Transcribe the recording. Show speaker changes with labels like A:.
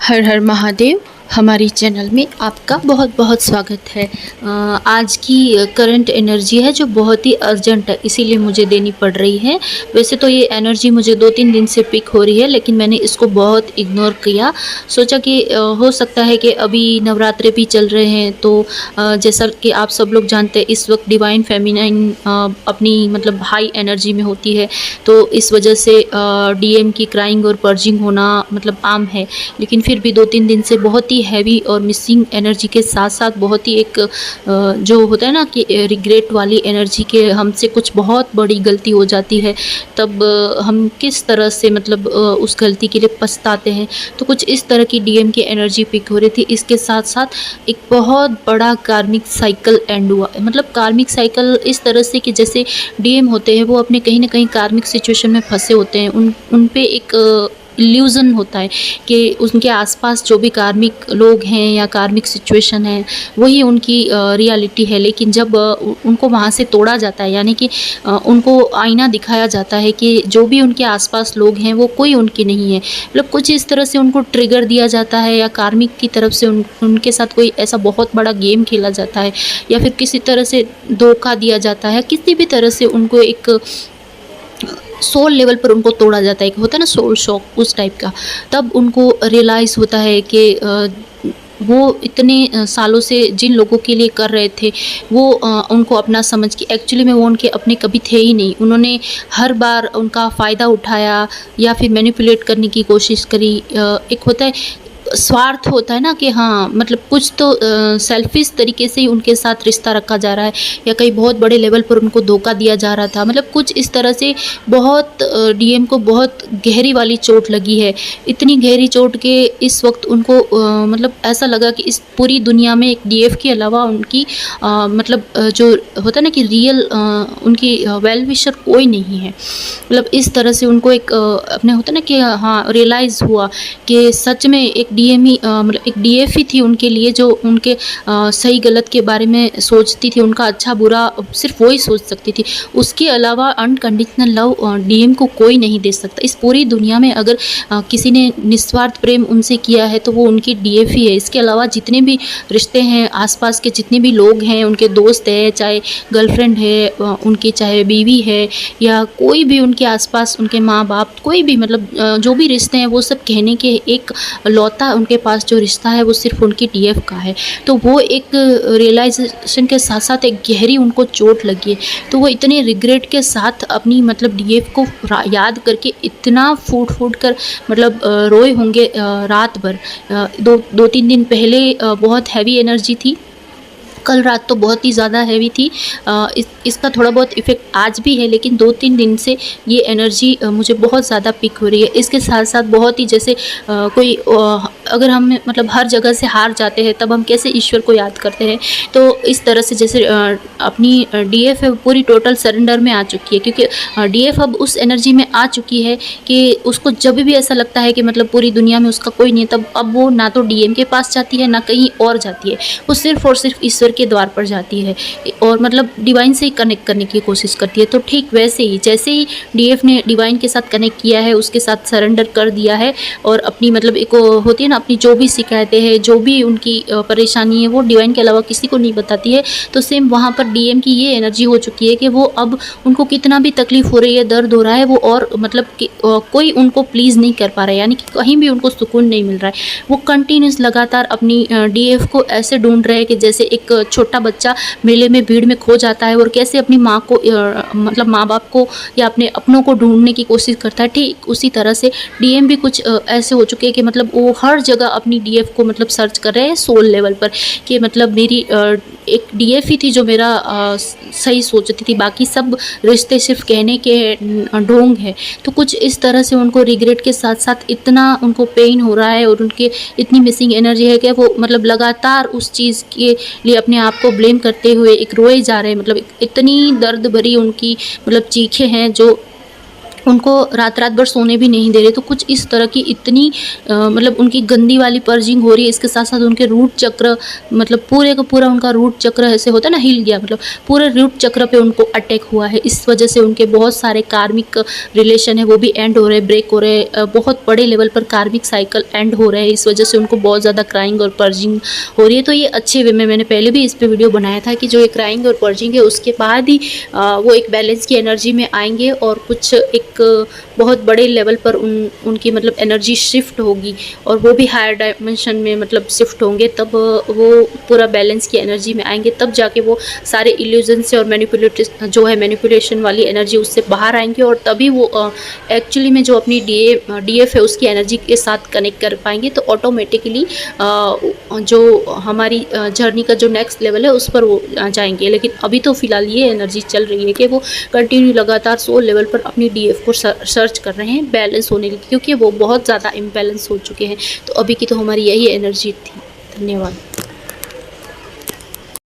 A: हर हर महादेव। हमारी चैनल में आपका बहुत बहुत स्वागत है। आज की करंट एनर्जी है जो बहुत ही अर्जेंट है, इसीलिए मुझे देनी पड़ रही है। वैसे तो ये एनर्जी मुझे 2-3 दिन से पिक हो रही है, लेकिन मैंने इसको बहुत इग्नोर किया। सोचा कि हो सकता है कि अभी नवरात्रे भी चल रहे हैं, तो जैसा कि आप सब लोग जानते हैं इस वक्त डिवाइन फेमिनाइन अपनी मतलब हाई एनर्जी में होती है, तो इस वजह से डीएम की क्राइंग और पर्जिंग होना मतलब आम है। लेकिन फिर भी 2-3 दिन से बहुत ही हैवी और मिसिंग एनर्जी के साथ साथ बहुत ही एक जो होता है ना कि रिग्रेट वाली एनर्जी के हमसे कुछ बहुत बड़ी गलती हो जाती है, तब हम किस तरह से मतलब उस गलती के लिए पछताते हैं। तो कुछ इस तरह की डीएम की एनर्जी पिक हो रही थी। इसके साथ साथ एक बहुत बड़ा कार्मिक साइकिल एंड हुआ। मतलब कार्मिक साइकिल इस तरह से कि जैसे डीएम होते हैं वो अपने कहीं ना कहीं कार्मिक सिचुएशन में फंसे होते हैं, उन पे एक इल्यूज़न होता है कि उनके आसपास जो भी कार्मिक लोग हैं या कार्मिक सिचुएशन है वही उनकी रियलिटी है। लेकिन जब उनको वहाँ से तोड़ा जाता है, यानी कि उनको आईना दिखाया जाता है कि जो भी उनके आसपास लोग हैं वो कोई उनके नहीं है, मतलब कुछ इस तरह से उनको ट्रिगर दिया जाता है या कार्मिक की तरफ से उनके साथ कोई ऐसा बहुत बड़ा गेम खेला जाता है या फिर किसी तरह से धोखा दिया जाता है, किसी भी तरह से उनको एक सोल लेवल पर उनको तोड़ा जाता है। एक होता है ना सोल शॉक, उस टाइप का। तब उनको रियलाइज़ होता है कि वो इतने सालों से जिन लोगों के लिए कर रहे थे वो उनको अपना समझ के एक्चुअली में वो उनके अपने कभी थे ही नहीं। उन्होंने हर बार उनका फ़ायदा उठाया या फिर मैनिपुलेट करने की कोशिश करी। एक होता है स्वार्थ होता है ना कि हाँ मतलब कुछ तो सेल्फिश तरीके से ही उनके साथ रिश्ता रखा जा रहा है या कहीं बहुत बड़े लेवल पर उनको धोखा दिया जा रहा था। मतलब कुछ इस तरह से बहुत डीएम को बहुत गहरी वाली चोट लगी है। इतनी गहरी चोट के इस वक्त उनको मतलब ऐसा लगा कि इस पूरी दुनिया में एक डीएफ के अलावा उनकी मतलब जो होता है ना कि रियल उनकी वेल विशर कोई नहीं है। मतलब इस तरह से उनको एक अपने होता है ना कि हाँ रियलाइज़ हुआ कि सच में एक डीएम ही मतलब एक डीएफ ही थी उनके लिए, जो उनके सही गलत के बारे में सोचती थी, उनका अच्छा बुरा सिर्फ वो ही सोच सकती थी। उसके अलावा अनकंडीशनल लव डीएम को कोई नहीं दे सकता। इस पूरी दुनिया में अगर किसी ने निस्वार्थ प्रेम उनसे किया है तो वो उनकी डीएफ ही है। इसके अलावा जितने भी रिश्ते हैं, आसपास के जितने भी लोग हैं, उनके दोस्त है, चाहे गर्लफ्रेंड है उनकी, चाहे बीवी है या कोई भी उनके आसपास उनके माँ बाप, कोई भी मतलब जो भी रिश्ते हैं वो सब कहने के एक लौता उनके पास जो रिश्ता है वो सिर्फ उनकी डीएफ का है। तो वो एक रियलाइजेशन के साथ साथ एक गहरी उनको चोट लगी है। तो वो इतने रिग्रेट के साथ अपनी मतलब डीएफ को याद करके इतना फूट फूट कर मतलब रोए होंगे रात भर। 2-3 दिन पहले बहुत हैवी एनर्जी थी, कल रात तो बहुत ही ज़्यादा हैवी थी। इसका थोड़ा बहुत इफ़ेक्ट आज भी है, लेकिन 2-3 दिन से ये एनर्जी मुझे बहुत ज़्यादा पिक हो रही है। इसके साथ साथ बहुत ही जैसे कोई अगर हम मतलब हर जगह से हार जाते हैं तब हम कैसे ईश्वर को याद करते हैं, तो इस तरह से जैसे अपनी डीएफ है पूरी टोटल सरेंडर में आ चुकी है। क्योंकि डीएफ अब उस एनर्जी में आ चुकी है कि उसको जब भी ऐसा लगता है कि मतलब पूरी दुनिया में उसका कोई नहीं है, तब अब वो ना तो डीएम के पास जाती है ना कहीं और जाती है, वो सिर्फ और सिर्फ ईश्वर के द्वार पर जाती है और मतलब डिवाइन से ही कनेक्ट करने की कोशिश करती है। तो ठीक वैसे ही जैसे ही डीएफ ने डिवाइन के साथ कनेक्ट किया है, उसके साथ सरेंडर कर दिया है और अपनी मतलब एक होती है ना अपनी जो भी शिकायतें हैं, जो भी उनकी परेशानी है वो डिवाइन के अलावा किसी को नहीं बताती है। तो सेम वहाँ पर डीएम की ये एनर्जी हो चुकी है कि वो अब उनको कितना भी तकलीफ हो रही है, दर्द हो रहा है, वो और मतलब कि कोई उनको प्लीज़ नहीं कर पा रहा है, यानी कि कहीं भी उनको सुकून नहीं मिल रहा है। वो कंटिन्यूस लगातार अपनी डीएफ को ऐसे ढूंढ रहे हैं कि जैसे एक छोटा बच्चा मेले में भीड़ में खो जाता है और कैसे अपनी माँ को मतलब माँ बाप को या अपने अपनों को ढूंढने की कोशिश करता है, ठीक उसी तरह से डीएम भी कुछ ऐसे हो चुके हैं कि मतलब वो हर जगह अपनी डीएफ को मतलब सर्च कर रहे हैं सोल लेवल पर कि मतलब मेरी एक डीएफ ही थी जो मेरा सही सोचती थी, बाकी सब रिश्ते सिर्फ कहने के ढोंग है। तो कुछ इस तरह से उनको रिग्रेट के साथ साथ इतना उनको पेन हो रहा है और उनके इतनी मिसिंग एनर्जी है कि वो मतलब लगातार उस चीज़ के लिए अपने आप को ब्लेम करते हुए एक रोए जा रहे हैं। मतलब इतनी दर्द भरी उनकी मतलब चीखें हैं जो उनको रात-रात भर सोने भी नहीं दे रहे। तो कुछ इस तरह की इतनी मतलब उनकी गंदी वाली पर्जिंग हो रही है। इसके साथ-साथ उनके रूट चक्र, मतलब पूरे का पूरा उनका रूट चक्र ऐसे होता है ना, हिल गया, मतलब पूरे रूट चक्र पे उनको अटैक हुआ है। इस वजह से उनके बहुत सारे कार्मिक रिलेशन है वो भी एंड हो रहे हैं, ब्रेक हो रहे हैं। बहुत बड़े लेवल पर कार्मिक साइकिल एंड हो रहे हैं। इस वजह से उनको बहुत ज़्यादा क्राइंग और पर्जिंग हो रही है। तो ये अच्छे वे में, मैंने पहले भी इस पे वीडियो बनाया था कि जो ये क्राइंग और पर्जिंग है उसके बाद ही वो एक बैलेंस की एनर्जी में आएँगे और कुछ एक बहुत बड़े लेवल पर उनकी मतलब एनर्जी शिफ्ट होगी और वो भी हायर डायमेंशन में मतलब शिफ्ट होंगे। तब वो पूरा बैलेंस की एनर्जी में आएंगे, तब जाके वो सारे इल्यूजन से और मैनिपुलेशन वाली एनर्जी उससे बाहर आएंगे और तभी वो एक्चुअली में जो अपनी डीएफ है उसकी एनर्जी के साथ कनेक्ट कर पाएंगे। तो ऑटोमेटिकली जो हमारी जर्नी का जो नेक्स्ट लेवल है उस पर वो जाएंगे। लेकिन अभी तो फ़िलहाल ये एनर्जी चल रही है कि वो कंटिन्यू लगातार सोल लेवल पर अपनी डीएफ को सर्च कर रहे हैं बैलेंस होने के लिए, क्योंकि वो बहुत ज़्यादा इम्बैलेंस हो चुके हैं। तो अभी की तो हमारी यही एनर्जी थी। धन्यवाद।